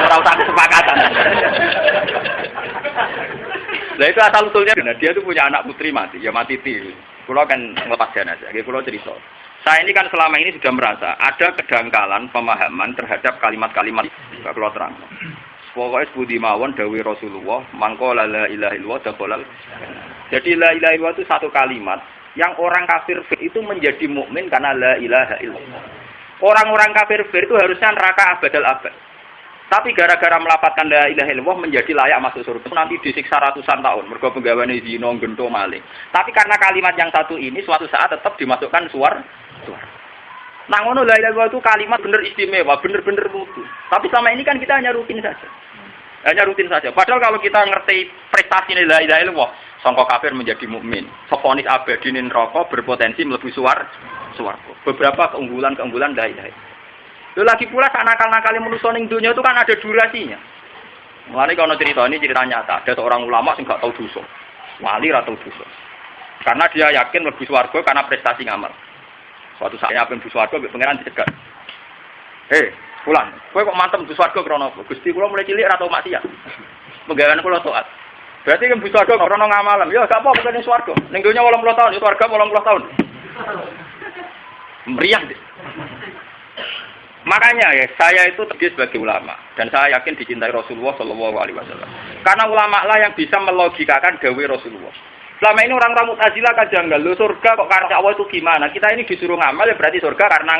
Ora usah kesepakatan. Lah itu asal usulnya dia itu punya anak putri mati, ya mati ti. Kulo kan ngelepas jenazah. Nggih kulo cerita. Saya ini kan selama ini sudah merasa ada kedangkalan pemahaman terhadap kalimat-kalimat kulo terang. Pokoknya sebudi mawon dawuh Rasulullah, mangko la ilaha illallah dakhalal. Jadi la ilaha illallah itu satu kalimat yang orang kafir itu menjadi mukmin karena la ilaha illallah. Orang-orang kafir itu harusnya neraka abadal abad. Tapi gara-gara melapatkan la ilaha illallah menjadi layak masuk surga. Nanti disiksa ratusan tahun mergo penggaweane zina, gento, maling. Tapi karena kalimat yang satu ini suatu saat tetap dimasukkan suar. Nah ngono la ilaha illallah itu kalimat bener istimewa, bener-bener mutu. Tapi selama ini kan kita hanya rutin saja. Padahal kalau kita ngerti prestasi la ilaha illallah, sangka kafir menjadi mukmin, seponis abadi neraka berpotensi mlebu swarga. Beberapa keunggulan la ilaha illallah. Lagi pula nakal-nakal manusia ning dunia itu kan ada durasinya. Mulane kalau cerita nyata, ada seorang ulama sing gak tahu dosa. Wali ra tahu dosa. Karena dia yakin mlebu swarga karena prestasi ngamal. Suatu saat apa mlebu swarga mbek pangeran dicegat. Fulan, kowe kok mantem mlebu swarga krana apa? Gusti kula mulai cilik ora tau maksiat. Penggawean kula taat. Berarti mlebu swarga krana ngamalan. Ya gak apa-apa ning swarga. Ning donya 80 tahun, swarga 80 tahun. Meriah deh. Makanya ya, saya itu terjadi sebagai ulama dan saya yakin dicintai Rasulullah Shallallahu Alaihi Wasallam. Karena ulama lah yang bisa melogikakan dawai Rasulullah. Selama ini orang-orang Mu'tazilah kan janggal, lo surga kok karena Allah itu gimana? Kita ini disuruh ngamal ya berarti surga karena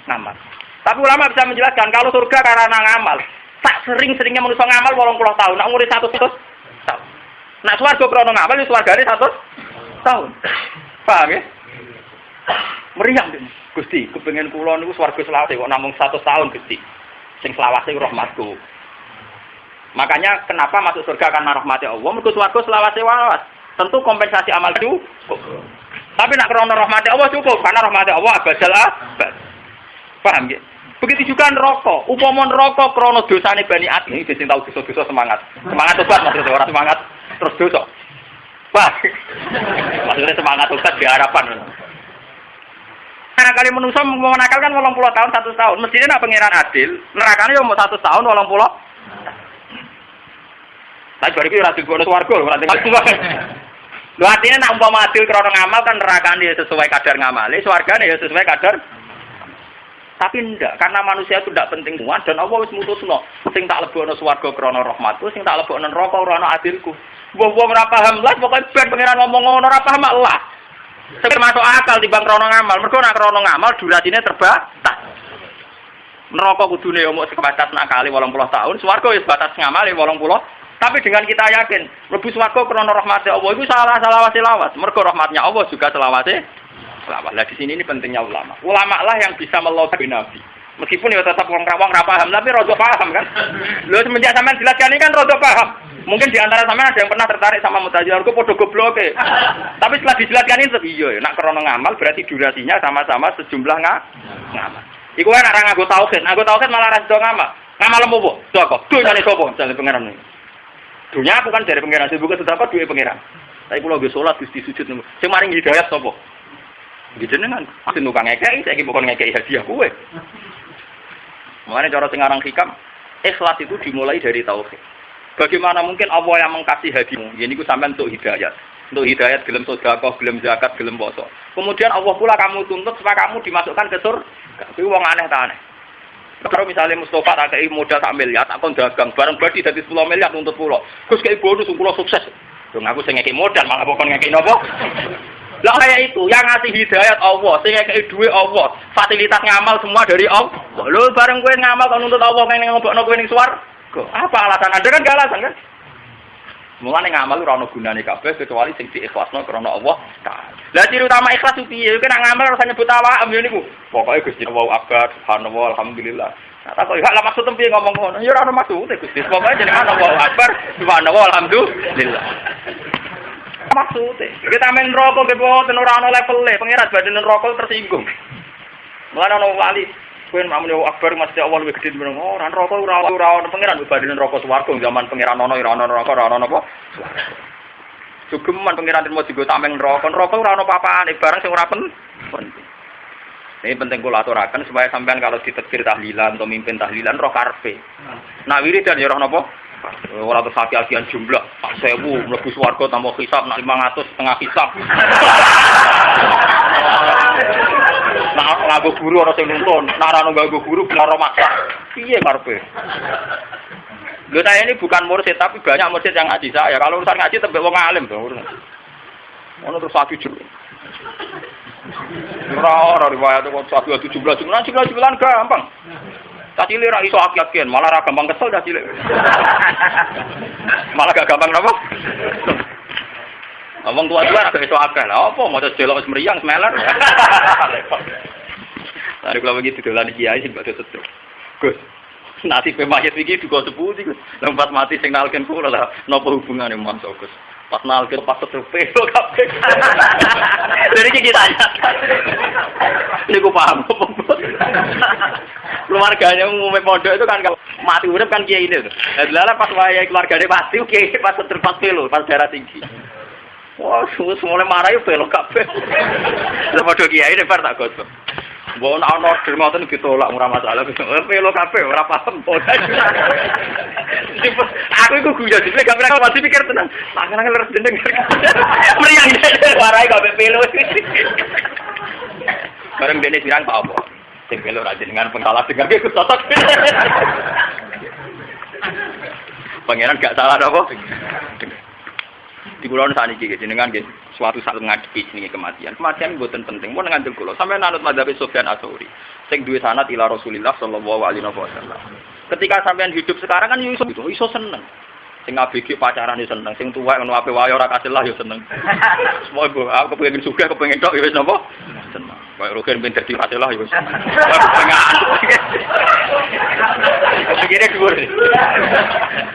ngamal. Tapi ulama bisa menjelaskan kalau surga karena ngamal, tak sering-seringnya manusia ngamal 80 tahun, nak umur 100 tahun. Nak swarga karena ngamal itu swargane 100 tahun. Paham ya? Meriang deh. Gusti, kepengen kula niku swarga selawase kok namung 100 tahun Gusti. Sing selawase rahmatku. Makanya kenapa masuk surga karena rahmatnya Allah, mergo swarga selawase waras. Tentu kompensasi amal cukup. Tapi nak krana rahmatnya Allah cukup, karena rahmatnya Allah abadal abad. Paham ya? Begitu juga neraka. Upama neraka krana dosane Bani Adam, iki sing tau dosa-dosa semangat. Semangat tobat maksudnya ora semangat terus dosa. Wah. Maksudnya semangat tobat di harapan. Karena kali manusia mau nakal kan 80 tahun 100 tahun. Mestinya nak pangeran adil, nerakane yo mau 100 tahun 80. Tapi bariku ora digono swarga lho, ora tinggal. Lho artinya nak umpama adil krana ngamal kan nerakane sesuai kadar ngamale, swargane ya sesuai kadar. Tapi ndak, karena manusia itu ndak penting semua dan Allah wis mutusno, sing tak lebokno swarga krana rahmatku, sing tak lebokno neraka krana adilku. Wong ora paham lah, pokoke ben pangeran ngomong ngono ora paham Allah. Termasuk akal timbang krono ngamal. Mergo nek krono ngamal durasine terbatas. Neraka kudune omok sebatas nakale 80 tahun, swarga wis batas ngamale 80. Tapi dengan kita yakin, mlebu swarga krono rahmate Allah iku selawase. Mergo rahmatnya Allah juga selawase. Lah di sini ini pentingnya ulama. Ulama lah yang bisa melogi Nabi. Meskipun ya tetap wong ra paham, tapi rada paham kan. Lho semenjak sampean jelaskan ini kan rada paham. Mungkin di antara sampean ada yang pernah tertarik sama Mu'tazilah, kok padha gobloke. Tapi setelah dijelaskan itu iya, nak krana ngamal berarti durasinya sama-sama sejumlah ngamal. Iku ora nganggo tauhid, malah ra sedo ngamal. Ngamal apa? Sedekah. Dunyane sapa? Jane pangeran iki. Dunya aku kan dari pangeran, bukan sedekah duwe pangeran. Tapi kula ge salat Gusti sujud niku. Sing maring hidayat sapa? Nggih jenengan. Sing tukang ngekeki saiki bukan ngekeki hadiah kowe. Mulane cara sing aran hikam, ikhlas itu dimulai dari tauhid. Bagaimana mungkin Allah yang mengkasih hadiahmu? Ya niku sampean untuk hidayat. Untuk hidayat gelem sedekah, gelem zakat, gelem poso. Kemudian Allah pula kamu tuntut supaya kamu dimasukkan ke surga. Kuwi wong aneh ta aneh. Kalau misalnya Mustafa tak kei modal sak miliar, tak kon dagang bareng badi dadi 10 miliar nuntut pulau. Gus kei bonus pulau sukses. Dong aku sing ngekei modal malah kok ngekei napa? Lah kayak itu, yang ngasih hidayat Allah, sing ngekei duwe Allah, fasilitas ngamal semua dari Allah. Lho bareng kowe ngamal kok nuntut Allah kene ngobokno kowe ning swarga. Apa alasan? Ada kan gak alasan kan? Mulane ngamal ora ono gunane kabeh kecuali sing diikhlasno krana Allah Ta'ala. Lah ciri utama ikhlas ku piye? Kowe nak ngamal ora nyebut awak niku. Pokoke Gusti Allahu Akbar, subhanallah, alhamdulillah. Nah, tak kok lha maksud piye ngomong ngono? Ya ora ono maksud Gusti. Pokoke jenenge Allahu Akbar, subhanallah, alhamdulillah. Maksudnya, kita main rokok ke bawah, ora ono level-e, pengirat badan rokok tersinggung. Mulane ono wali kowe mamun yo akbar mesti Allah luwih gedhe meneng ora rokok ora ono pangeran badan rokok swarga zaman pangeran ono ora ono rokok ora ono napa sugeman pangeran terima digo tameng rokok ora ono apa-apane barang sing ora penting. Ini penting kula aturaken supaya sampean kalau ditekbir tahlilan atau mimpin tahlilan roh karepe. Nah wiridan ya roh napa? Ora terus aki-akian jumlah 1000 mlebu swarga tambah hisab nak 500 setengah hisab. Nah, nganggo guru ora sing nuntun, nek ora nganggo guru ora maksa. Piye karepe? Lho saya ini bukan mursyid tapi banyak mursyid yang ngaji saya. Kalau urusan ngaji tembek wong alim to. Ono terus satu juru. Ora riwayat kok 17 jumlah gampang. Cacile ra iso aki-akian, malah ra gampang kesel cacile. Malah gak gampang napa? Wong tua-tua agak iso akeh. Lah apa maca delok wis mriyang semeler. Lah kula begitu dolan kiai sing badhe setruk. Gus, nasibe mayit iki duka seputi Gus. Lompat mati sing nalken kula lah napa hubungane Mas Gus. Pas nalken pas setruk pelo kabeh. Dari iki tanya. Niku paham apa? Keluarganya umumnya pondok itu kan kalau mati urip kan kiai ini. Lah pas wayahe keluargane mati kiai pas setruk pas pelo, pas darah tinggi. Wah, mulai marah yo belok kabeh. Lah padha kiai nek bar tak gosok. Mbok ana order ngoten ditolak ora masalah. Belok kabeh ora paham. Aku iku guyu dhewe gak pernah masih pikir tenang. Tangan leres dendeng. Mriyang marahi kabeh pelo. Bareng dene pirang Pak apa? Sing pelo ra jenengan pengkalah dengar ge cocok. Pangeran gak salah apa? Di kulon saniki jenengan nggih suatu saat ngadepi jenenge kematian. Kematian mboten penting. Mun ngandel kula sampeyan anut mazhab Sufyan Ats-Tsauri. Sing duwe sanad ila Rasulillah sallallahu alaihi wasallam. Ketika sampeyan hidup sekarang kan iso seneng. Sing ABG pacaran yo seneng, sing tuwa ngono ape wae ora kasil lah yo seneng. Semua aku kepengin sugih kepengin tok yo wis napa? Seneng. Kaya rogen ben dadi kasil lah yo wis. Begini dhuwur.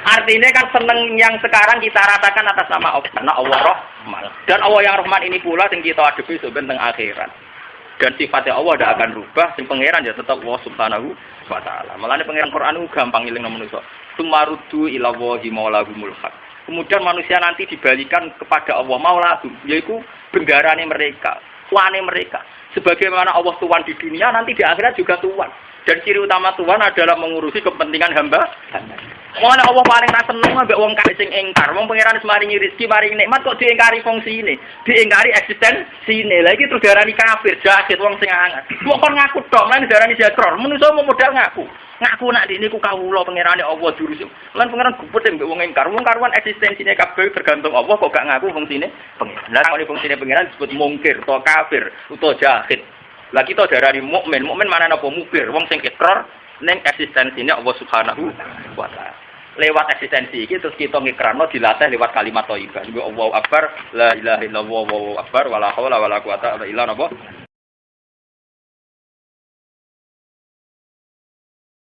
Artinya kan seneng yang sekarang kita rasakan atas nama Allah. Karena Allah Rahman. Dan Allah yang Rahman ini pula yang kita hadapi sebenarnya teng akhirat. Dan sifatnya Allah tidak akan rubah. Yang pangeran ya tetap Allah Subhanahu wa Ta'ala. Malah pangeran Quran itu gampang ngiling nama manusia. Tumarudu ila wahi maulahumul haq. Kemudian manusia nanti dibalikan kepada Allah maulahum. Yaitu bendarane mereka. Tuane mereka. Sebagaimana Allah tuan di dunia, nanti di akhirat juga tuan. Dan ciri utama tuan adalah mengurusi kepentingan hamba. Mana Allah paling ra seneng ambek wong kaya sing engkar. Wong pangeran wis maringi rezeki, maringi nikmat kok diingkari fungsine, diingkari eksistensiine. Lah iki terus diarani kafir, jahit wong sing anget. Wong kon ngaku tok, lan diarani jakror. Manusa mau modal ngaku. Ngaku nak niku kawula pangerane Allah durus. Lan pangeran gubet mbek wong engkar. Wong karuan eksistensine kabeh tergantung Allah kok gak ngaku fungsine pangeran. Lah nek fungsine pangeran disebut mungkir utawa kafir utawa jahit. Lah kita darani mukmin. Mukmin mana napa mukir? Wong sing ikrar ning eksistensinya Allah Subhanahu wa Ta'ala. Lewat eksistensi iki terus kita ngikrarno dilatih lewat kalimat thayyibah. Allahu Akbar, la ilaha illallah, wallahu akbar, wala haula wala quwata illa billah.